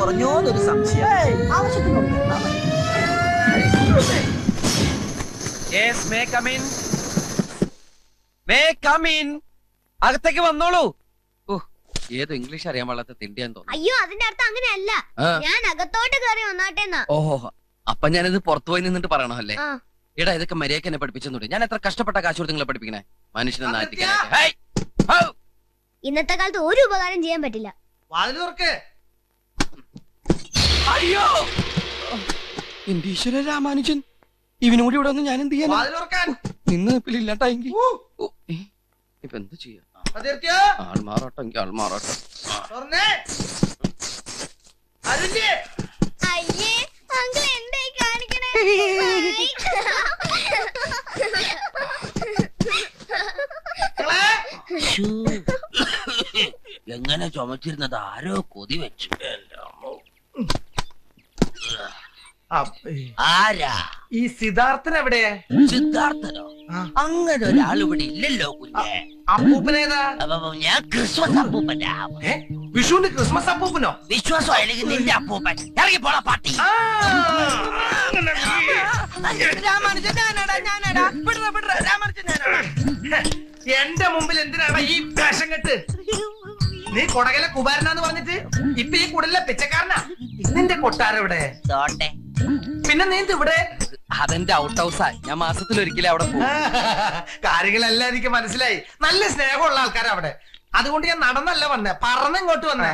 കുറഞ്ഞോന്നൊരു സംശയം. ആവശ്യത്തിനുണ്ട്. അകത്തേക്ക് വന്നോളൂ. ഏത് ഇംഗ്ലീഷ് അറിയാൻ പാടാത്ത തിണ്ടിയാൻ തോന്നുന്നു. അയ്യോ, അതിന്റെ അർത്ഥം അങ്ങനെയല്ല. ഞാൻ അകത്തോട്ട് കയറി വന്നോട്ടെന്നാ. ഓഹോ, അപ്പൊ ഞാനിത് പുറത്തു പോയി നിന്നിട്ട് പറയണോ അല്ലേ? എടാ, ഇതൊക്കെ മര്യാദക്ക് എന്നെ പഠിപ്പിച്ചെന്നൂടെ? ഞാൻ എത്ര കഷ്ടപ്പെട്ട കാശ് കൊടുത്ത് നിങ്ങളെ പഠിപ്പിക്കണേ? മനുഷ്യനെ നാട്ടിക്കാനായിട്ട്. ഇന്നത്തെ കാലത്ത് ഒരു ഉപകാരം ചെയ്യാൻ പറ്റില്ല. അയ്യോ, എന്റെ ഈശ്വര രാമാനുജൻ, ഇവനോട് ഇവിടെ വന്ന് ഞാൻ എന്ത് ചെയ്യാൻ? നിന്ന് ഇല്ലാട്ടായെങ്കിൽ ഇപ്പൊ എന്ത് ചെയ്യാ? ആൾമാറാട്ടെങ്കിൽ ആൾമാറാട്ടെ. അയ്യേ, അങ്കിൾ എന്തായി കാണിക്കണേ? എങ്ങനെ ചുമച്ചിരുന്നത് ആരോ കൊതി വെച്ചു. ആരാ ഈ സിദ്ധാർത്ഥൻ എവിടെ? സിദ്ധാർത്ഥനോ? അങ്ങനെ ഒരാൾ ഇവിടെ ഇല്ലല്ലോ കുഞ്ഞെ. അപ്പൂപ്പനേതാ? ഞാൻ ക്രിസ്മസ് അപ്പൂപ്പനാ. വിഷുവിന് ക്രിസ്മസ് അപ്പൂപ്പനോ? വിശ്വാസം അല്ലെങ്കിൽ നിന്റെ അപ്പൂപ്പൻ. ഇറങ്ങി പോടാ പാട്ടി. എന്റെ മുമ്പിൽ എന്തിനാണ് ഈ വേഷം കെട്ട്? നീ കൊടകലെ കുബാരനാന്ന് പറഞ്ഞിട്ട് ഇപ്പൊ ഈ കുടലിലെ പിച്ചക്കാരനാ. നിന്റെ കൊട്ടാരെവിടെ? പിന്നെ നീ ഇവിടെ? അതെന്റെ ഔട്ട് ഹൗസാ. ഞാൻ മാസത്തിലൊരിക്കലും അവിടെ പോകും. കാര്യങ്ങളെല്ലാം എനിക്ക് മനസ്സിലായി. നല്ല സ്നേഹമുള്ള ആൾക്കാരാ അവിടെ. അതുകൊണ്ട് ഞാൻ നടന്നല്ല വന്നേ, പറന്നിങ്ങോട്ട് വന്നേ.